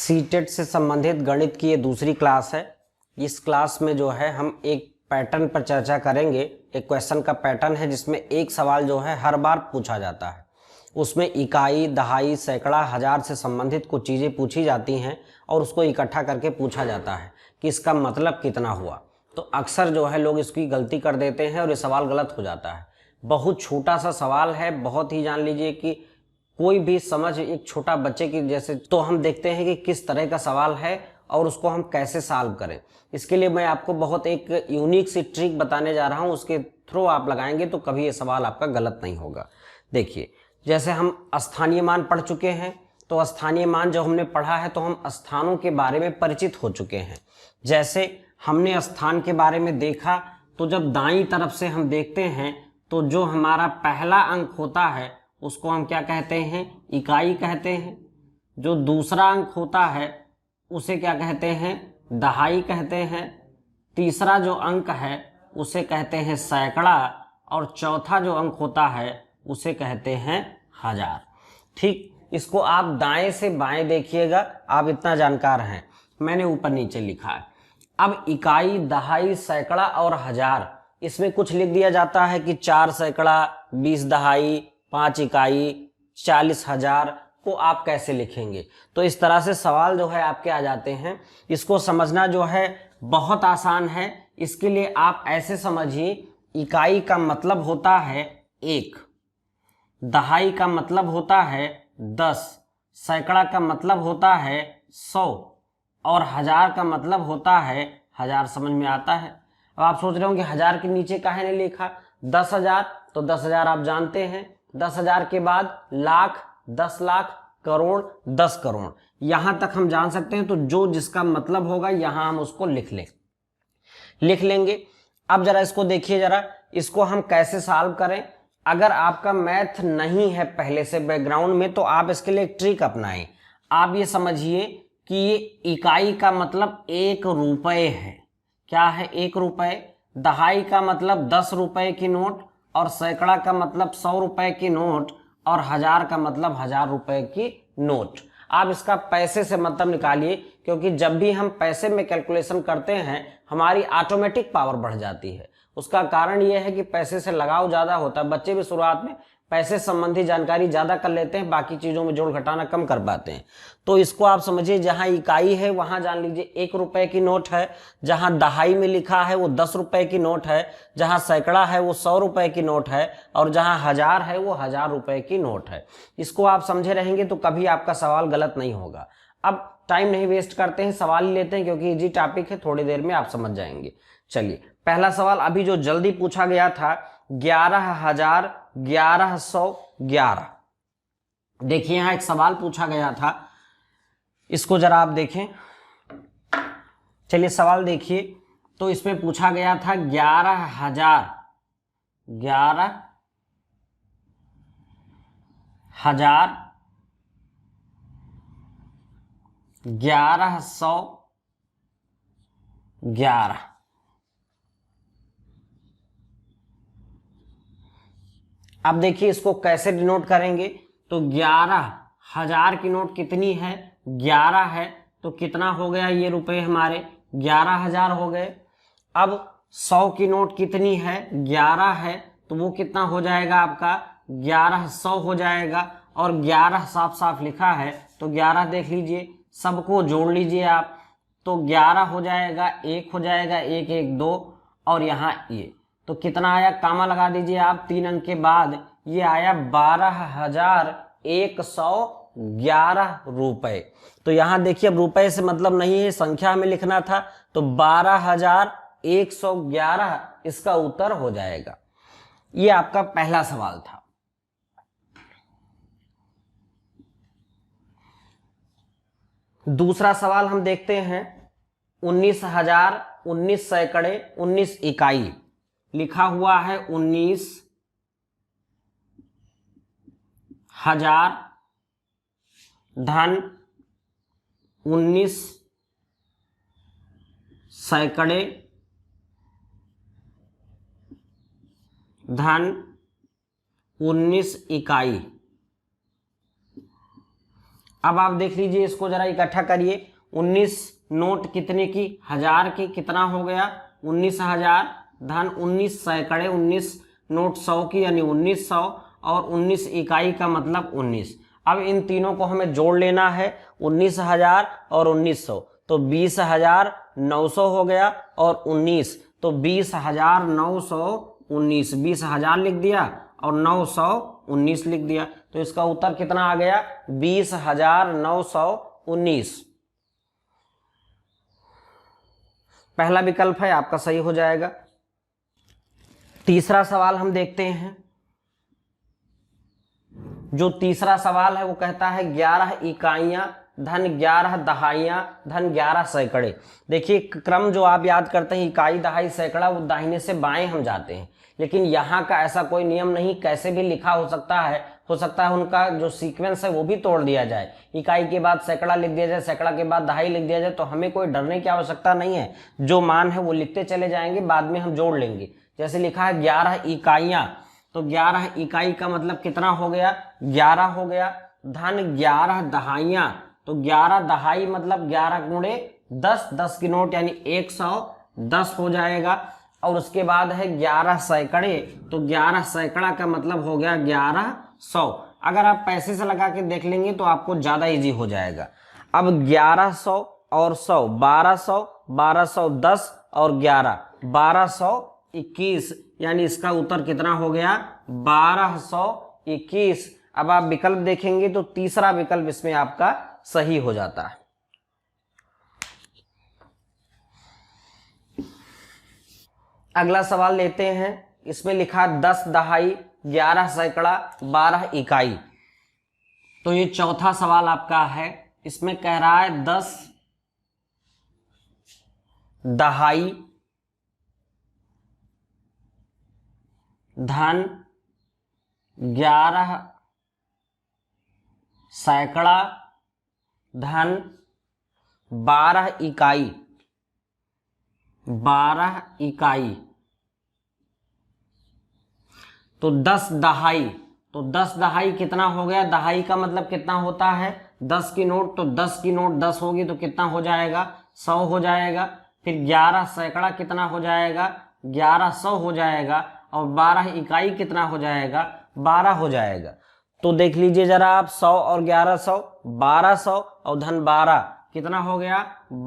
CTET से संबंधित गणित की ये दूसरी क्लास है। इस क्लास में जो है हम एक पैटर्न पर चर्चा करेंगे। एक क्वेश्चन का पैटर्न है जिसमें एक सवाल जो है हर बार पूछा जाता है। उसमें इकाई, दहाई, सैकड़ा, हजार से संबंधित कुछ चीज़ें पूछी जाती हैं और उसको इकट्ठा करके पूछा जाता है कि इसका मतलब कितना हुआ। तो अक्सर जो है लोग इसकी गलती कर देते हैं और ये सवाल गलत हो जाता है। बहुत छोटा सा सवाल है, बहुत ही जान लीजिए कि कोई भी समझ एक छोटा बच्चे की जैसे। तो हम देखते हैं कि किस तरह का सवाल है और उसको हम कैसे सॉल्व करें। इसके लिए मैं आपको बहुत एक यूनिक सी ट्रिक बताने जा रहा हूं। उसके थ्रू आप लगाएंगे तो कभी ये सवाल आपका गलत नहीं होगा। देखिए, जैसे हम स्थानीय मान पढ़ चुके हैं, तो स्थानीय मान जब हमने पढ़ा है तो हम स्थानों के बारे में परिचित हो चुके हैं। जैसे हमने स्थान के बारे में देखा, तो जब दाईं तरफ से हम देखते हैं तो जो हमारा पहला अंक होता है उसको हम क्या कहते हैं? इकाई कहते हैं। जो दूसरा अंक होता है उसे क्या कहते हैं? दहाई कहते हैं। तीसरा जो अंक है उसे कहते हैं सैकड़ा, और चौथा जो अंक होता है उसे कहते हैं हजार। ठीक, इसको आप दाएं से बाएं देखिएगा, आप इतना जानकार हैं। मैंने ऊपर नीचे लिखा है। अब इकाई, दहाई, सैकड़ा और हजार, इसमें कुछ लिख दिया जाता है कि 4 सैकड़ा, 20 दहाई, 5 इकाई, 40 हजार को आप कैसे लिखेंगे। तो इस तरह से सवाल जो है आपके आ जाते हैं। इसको समझना जो है बहुत आसान है। इसके लिए आप ऐसे समझिए, इकाई का मतलब होता है 1, दहाई का मतलब होता है 10, सैकड़ा का मतलब होता है 100 और हजार का मतलब होता है हजार। समझ में आता है? अब आप सोच रहे होंगे हजार के नीचे काहे नहीं लिखा? 10,000, तो 10,000 आप जानते हैं। 10,000 के बाद लाख, 10 लाख, करोड़, 10 करोड़, यहां तक हम जान सकते हैं। तो जो जिसका मतलब होगा यहां हम उसको लिख लेंगे। अब जरा इसको देखिए, जरा इसको हम कैसे सॉल्व करें। अगर आपका मैथ नहीं है पहले से बैकग्राउंड में, तो आप इसके लिए एक ट्रिक अपनाएं। आप ये समझिए कि ये इकाई का मतलब 1 रुपए है। क्या है? 1 रुपए। दहाई का मतलब 10 रुपए की नोट, और सैकड़ा का मतलब 100 रुपए की नोट, और हजार का मतलब 1000 रुपए की नोट। आप इसका पैसे से मतलब निकालिए, क्योंकि जब भी हम पैसे में कैलकुलेशन करते हैं हमारी ऑटोमेटिक पावर बढ़ जाती है। उसका कारण यह है कि पैसे से लगाव ज्यादा होता है। बच्चे भी शुरुआत में पैसे संबंधी जानकारी ज्यादा कर लेते हैं, बाकी चीजों में जोड़ घटाना कम कर पाते हैं। तो इसको आप समझिए, जहां इकाई है वहां जान लीजिए 1 रुपए की नोट है, जहां दहाई में लिखा है वो 10 रुपए की नोट है, जहां सैकड़ा है वो 100 रुपए की नोट है, और जहां हजार है वो 1000 रुपए की नोट है। इसको आप समझे रहेंगे तो कभी आपका सवाल गलत नहीं होगा। अब टाइम नहीं वेस्ट करते हैं, सवाल ही लेते हैं, क्योंकि इजी टॉपिक है, थोड़ी देर में आप समझ जाएंगे। चलिए, पहला सवाल अभी जो जल्दी पूछा गया था, 11,1111। देखिए, यहां एक सवाल पूछा गया था, इसको जरा आप देखें। चलिए सवाल देखिए। तो इसमें पूछा गया था 11,000, 11,000, 1111। अब देखिए इसको कैसे डिनोट करेंगे। तो 11,000 की नोट कितनी है? 11 है, तो कितना हो गया ये रुपए हमारे? 11,000 हो गए। अब 100 की नोट कितनी है? 11 है, तो वो कितना हो जाएगा आपका? 1100 हो जाएगा। और 11 साफ साफ लिखा है, तो 11 देख लीजिए, सबको जोड़ लीजिए आप, तो 11 हो जाएगा, 1 हो जाएगा, 1 1 2, और यहाँ ये तो कितना आया? कामा लगा दीजिए आप 3 अंक के बाद, ये आया 12,111 रुपए। तो यहां देखिए, अब रुपए से मतलब नहीं है, संख्या में लिखना था, तो 12,111 इसका उत्तर हो जाएगा। ये आपका पहला सवाल था। दूसरा सवाल हम देखते हैं। 19,000, 19 सैकड़े, 19 इकाई, लिखा हुआ है 19,000 धन 19 सैकड़े धन 19 इकाई। अब आप देख लीजिए, इसको जरा इकट्ठा करिए। 19 नोट कितने की, 1000 की, कितना हो गया 19,000, धन 19 सैकड़े, 19 नोट 100 की यानी 1900, और 19 इकाई का मतलब 19। अब इन तीनों को हमें जोड़ लेना है, 19,000 और 1900, तो 20,900 हो गया, और 19 तो 20,919, 20,000 लिख दिया और 919 लिख दिया, तो इसका उत्तर कितना आ गया 20,919। पहला विकल्प है आपका सही हो जाएगा। तीसरा सवाल हम देखते हैं। जो तीसरा सवाल है वो कहता है 11 इकाइयां धन 11 दहाइयां धन 11 सैकड़े। देखिए क्रम जो आप याद करते हैं इकाई दहाई सैकड़ा, वो दाहिने से बाएं हम जाते हैं, लेकिन यहाँ का ऐसा कोई नियम नहीं, कैसे भी लिखा हो सकता है उनका जो सीक्वेंस है वो भी तोड़ दिया जाए, इकाई के बाद सैकड़ा लिख दिया जाए, सैकड़ा के बाद दहाई लिख दिया जाए, तो हमें कोई डरने की आवश्यकता नहीं है। जो मान है वो लिखते चले जाएंगे, बाद में हम जोड़ लेंगे। जैसे लिखा है 11 इकाइयां, तो 11 इकाई का मतलब कितना हो गया 11 हो गया, धन 11 दहाइयां, तो 11 दहाई मतलब 11 गुणे 10, 10 की नोट यानी 110 हो जाएगा। और उसके बाद है 11 सैकड़े, तो 11 सैकड़ा का मतलब हो गया 1100। अगर आप पैसे से लगा के देख लेंगे तो आपको ज्यादा इजी हो जाएगा। अब 1100 और 100 1200, 1210 और 11 1221, यानी इसका उत्तर कितना हो गया 1221। अब आप विकल्प देखेंगे तो तीसरा विकल्प इसमें आपका सही हो जाता है। अगला सवाल लेते हैं। इसमें लिखा 10 दहाई 11 सैकड़ा 12 इकाई, तो ये चौथा सवाल आपका है। इसमें कह रहा है 10 दहाई धन 11 सैकड़ा धन 12 इकाई, 12 इकाई, तो 10 दहाई, तो 10 दहाई कितना हो गया, दहाई का मतलब कितना होता है 10 की नोट, तो 10 की नोट 10 होगी तो कितना हो जाएगा 100 हो जाएगा। फिर 11 सैकड़ा कितना हो जाएगा 1100 हो जाएगा, और 12 इकाई कितना हो जाएगा 12 हो जाएगा। तो देख लीजिए जरा आप 100 और 1100, 1200 और धन 12 कितना हो गया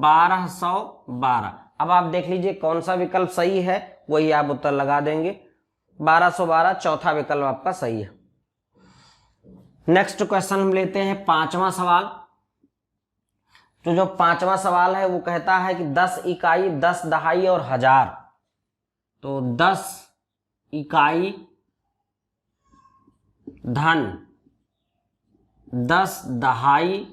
1212। अब आप देख लीजिए कौन सा विकल्प सही है, वही आप उत्तर लगा देंगे। 1212 चौथा विकल्प आपका सही है। नेक्स्ट क्वेश्चन हम लेते हैं पांचवा सवाल। तो जो पांचवा सवाल है वो कहता है कि 10 इकाई 10 दहाई और 1000, तो 10 इकाई धन 10 दहाई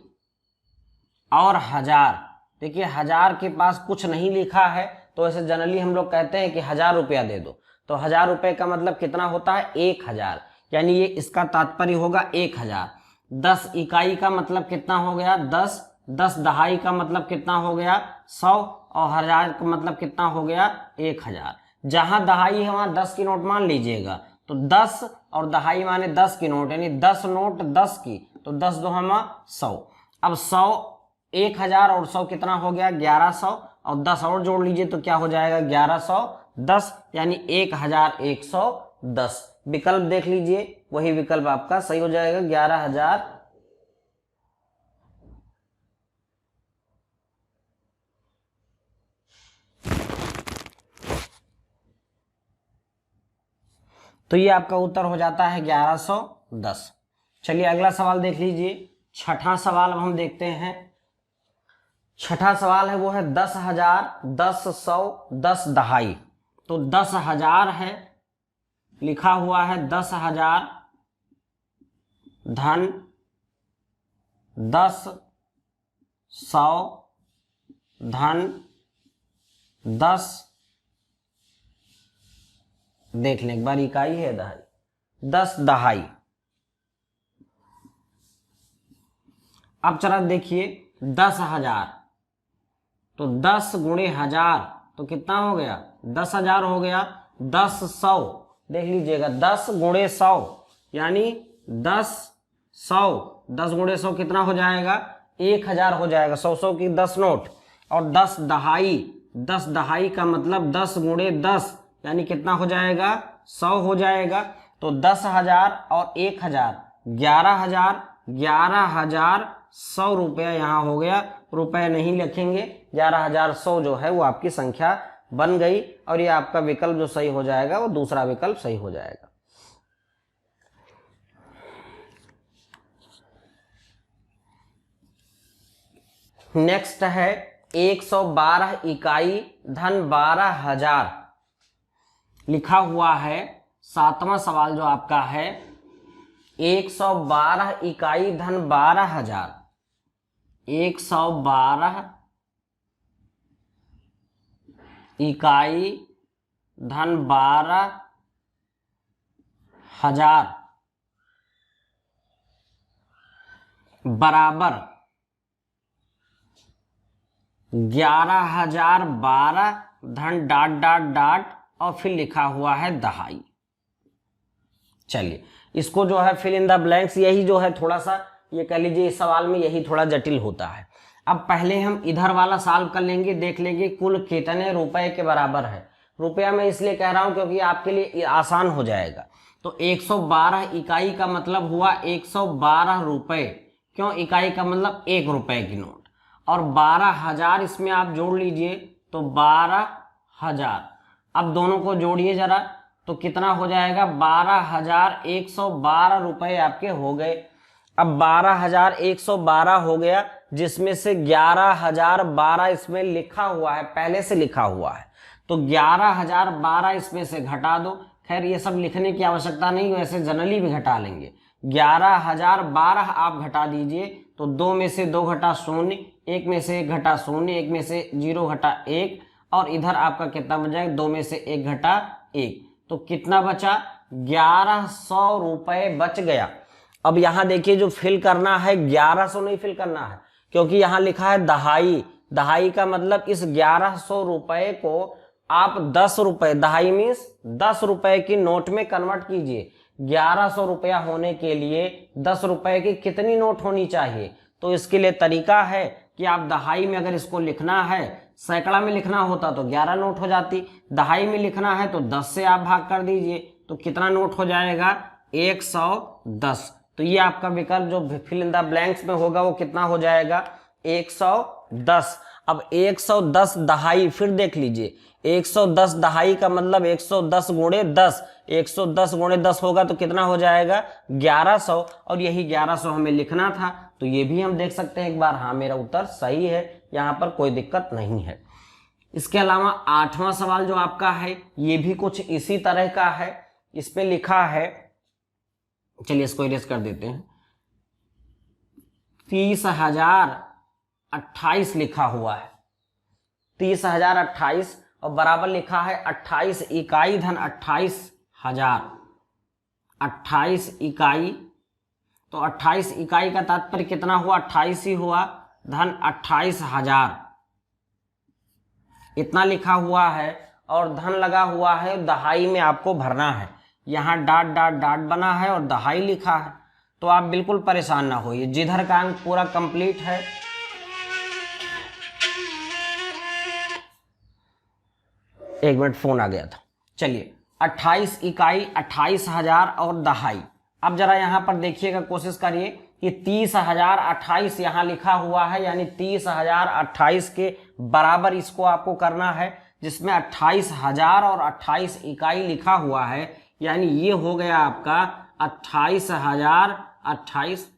और 1000। देखिए 1000 के पास कुछ नहीं लिखा है, तो ऐसे जनरली हम लोग कहते हैं कि 1000 रुपया दे दो, तो 1000 रुपये का मतलब कितना होता है 1000, यानी ये इसका तात्पर्य होगा 1000। 10 इकाई का मतलब कितना हो गया 10, 10 दहाई का मतलब कितना हो गया 100, और 1000 का मतलब कितना हो गया 1000। जहां दहाई है वहां 10 की नोट मान लीजिएगा, तो 10 और दहाई माने 10 की नोट, यानी 10 नोट 10 की, तो 10 दो हम 100। अब 100 1000 और 100 कितना हो गया 1100, और 10 और जोड़ लीजिए तो क्या हो जाएगा 1110, यानी 1110। विकल्प देख लीजिए, वही विकल्प आपका सही हो जाएगा 11,000। तो ये आपका उत्तर हो जाता है 1110। चलिए अगला सवाल देख लीजिए। छठा सवाल अब हम देखते हैं। छठा सवाल है वो है 10,000 10 100 10 दहाई। तो 10,000 है, लिखा हुआ है 10,000 धन 10 100 धन 10, देख लें एक बार इकाई है दहाई, 10 दहाई। अब चला देखिए 10,000, तो 10 गुणे 1000 तो कितना हो गया 10,000 हो गया। 10 100 देख लीजिएगा 10 गुणे 100 यानी 10 100, 10 गुणे 100 कितना हो जाएगा? 1000 हो जाएगा। 100 की 10 नोट और 10 दहाई, 10 दहाई का मतलब 10 गुणे 10 यानी कितना हो जाएगा? 100 हो जाएगा। तो 10,000 और 1000 11,000, 11,100 रुपया यहाँ हो गया। रुपए नहीं लिखेंगे, 11,100 जो है वो आपकी संख्या बन गई और ये आपका विकल्प जो सही हो जाएगा वो दूसरा विकल्प सही हो जाएगा। नेक्स्ट है 112 इकाई धन 12,000 लिखा हुआ है। 7वां सवाल जो आपका है 112 इकाई धन 12,000, 112 इकाई धन 12,000 बराबर 11,012 धन डाट डाट डाट और फिर लिखा हुआ है दहाई। चलिए इसको जो है फिल इन द ब्लैंक्स, यही जो है थोड़ा सा ये कह लीजिए इस सवाल में यही थोड़ा जटिल होता है। अब पहले हम इधर वाला सॉल्व कर लेंगे, देख लेंगे कुल कितने रुपए के बराबर है। रुपया मैं इसलिए कह रहा हूं क्योंकि आपके लिए आसान हो जाएगा। तो 112 इकाई का मतलब हुआ 112 रुपए, क्यों? इकाई का मतलब 1 रुपए की नोट, और 12,000 इसमें आप जोड़ लीजिए तो 12,000। अब दोनों को जोड़िए जरा तो कितना हो जाएगा? 12,112 रुपए आपके हो गए। अब 12,112 हो गया, जिसमें से 11,012 इसमें लिखा हुआ है, पहले से लिखा हुआ है, तो 11,012 इसमें से घटा दो। खैर ये सब लिखने की आवश्यकता नहीं, वैसे जनरली भी घटा लेंगे। 11,012 आप घटा दीजिए तो 2 में से 2 घटा 0, 1 में से 1 घटा 0, 1 में से 0 घटा 1, और इधर आपका कितना बन जाएगा? 2 में से 1 घटा 1, तो कितना बचा? 1100 रुपए बच गया। अब यहां देखिए जो फिल करना है 1100 नहीं फिल करना है, क्योंकि यहां लिखा है दहाई। दहाई का मतलब इस 1100 रुपए को आप 10 रुपए, दहाई मीन्स 10 रुपए की नोट में कन्वर्ट कीजिए। 1100 रुपया होने के लिए 10 रुपए की कितनी नोट होनी चाहिए? तो इसके लिए तरीका है कि आप दहाई में अगर इसको लिखना है, सैकड़ा में लिखना होता तो 11 नोट हो जाती, दहाई में लिखना है तो 10 से आप भाग कर दीजिए तो कितना नोट हो जाएगा? 110। तो ये आपका विकल्प जो फिल इन द ब्लैंक्स में होगा वो कितना हो जाएगा? 110। अब 110 दहाई फिर देख लीजिए, 110 दहाई का मतलब 110 गुणे 10, 110 गुणे 10 होगा तो कितना हो जाएगा? 1100, और यही 1100 हमें लिखना था। तो ये भी हम देख सकते हैं एक बार, हाँ मेरा उत्तर सही है, यहाँ पर कोई दिक्कत नहीं है। इसके अलावा 8वां सवाल जो आपका है ये भी कुछ इसी तरह का है। इस पे लिखा है, चलिए इसको इरेज कर देते हैं, 30,028 लिखा हुआ है, 30,028 और बराबर लिखा है 28 इकाई धन 28,000। 28 इकाई, तो 28 इकाई का तात्पर्य कितना हुआ? 28 ही हुआ, धन 28,000 इतना लिखा हुआ है, और धन लगा हुआ है, दहाई में आपको भरना है। यहाँ डाट डाट डाट बना है और दहाई लिखा है, तो आप बिल्कुल परेशान ना होइए, जिधर का अंक पूरा कंप्लीट है। एक मिनट फोन आ गया था। चलिए 28 इकाई 28,000 और दहाई। अब जरा यहां पर देखिएगा, कोशिश करिए कि 30,028 यहां लिखा हुआ है, यानी 30,028 के बराबर इसको आपको करना है, जिसमें 28,000 और 28 इकाई लिखा हुआ है, यानी ये हो गया आपका 28,028।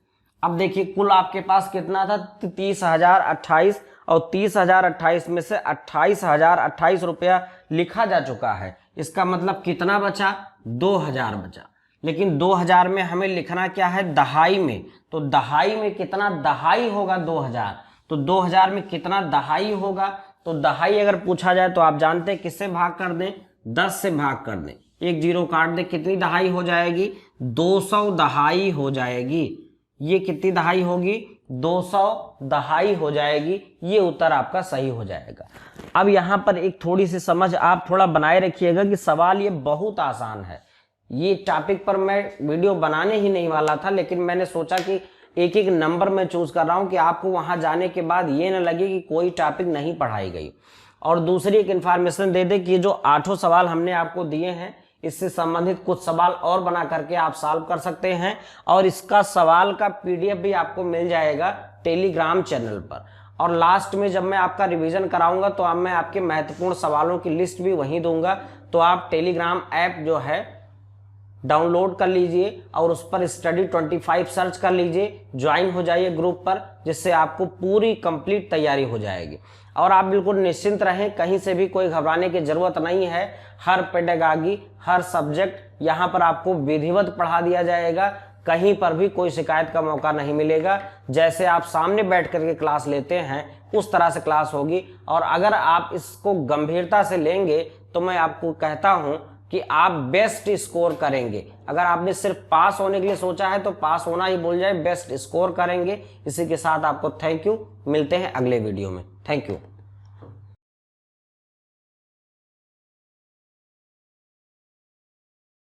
अब देखिए कुल आपके पास कितना था? 30,028, और 30,028 में से 28,028 रुपया लिखा जा चुका है। इसका मतलब कितना बचा? 2,000 बचा। लेकिन 2,000 में हमें लिखना क्या है? दहाई में। तो दहाई में कितना दहाई होगा? 2,000। तो 2,000 में कितना दहाई होगा? तो दहाई अगर पूछा जाए तो आप जानते हैं किससे भाग कर दें? 10 से भाग कर दें, एक जीरो काट दें, कितनी दहाई हो जाएगी? 200 दहाई हो जाएगी। ये कितनी दहाई होगी? 200 दहाई हो जाएगी। ये उत्तर आपका सही हो जाएगा। अब यहां पर एक थोड़ी सी समझ आप थोड़ा बनाए रखिएगा कि सवाल ये बहुत आसान है, ये टॉपिक पर मैं वीडियो बनाने ही नहीं वाला था, लेकिन मैंने सोचा कि एक एक नंबर मैं चूज कर रहा हूं कि आपको वहां जाने के बाद ये न लगे कि कोई टॉपिक नहीं पढ़ाई गई। और दूसरी एक इन्फॉर्मेशन दे दे कि जो 8 सवाल हमने आपको दिए हैं, इससे संबंधित कुछ सवाल और बना करके आप सॉल्व कर सकते हैं, और इसका सवाल का पीडीएफ भी आपको मिल जाएगा टेलीग्राम चैनल पर। और लास्ट में जब मैं आपका रिवीजन कराऊंगा तो अब मैं आपके महत्वपूर्ण सवालों की लिस्ट भी वहीं दूंगा, तो आप टेलीग्राम ऐप जो है डाउनलोड कर लीजिए और उस पर स्टडी 25 सर्च कर लीजिए, ज्वाइन हो जाइए ग्रुप पर, जिससे आपको पूरी कंप्लीट तैयारी हो जाएगी। और आप बिल्कुल निश्चिंत रहें, कहीं से भी कोई घबराने की जरूरत नहीं है। हर पेडागॉजी, हर सब्जेक्ट यहाँ पर आपको विधिवत पढ़ा दिया जाएगा, कहीं पर भी कोई शिकायत का मौका नहीं मिलेगा। जैसे आप सामने बैठ करके क्लास लेते हैं उस तरह से क्लास होगी। और अगर आप इसको गंभीरता से लेंगे तो मैं आपको कहता हूं कि आप बेस्ट स्कोर करेंगे। अगर आपने सिर्फ पास होने के लिए सोचा है तो पास होना ही भूल जाए, बेस्ट स्कोर करेंगे। इसी के साथ आपको थैंक यू, मिलते हैं अगले वीडियो में। Thank you.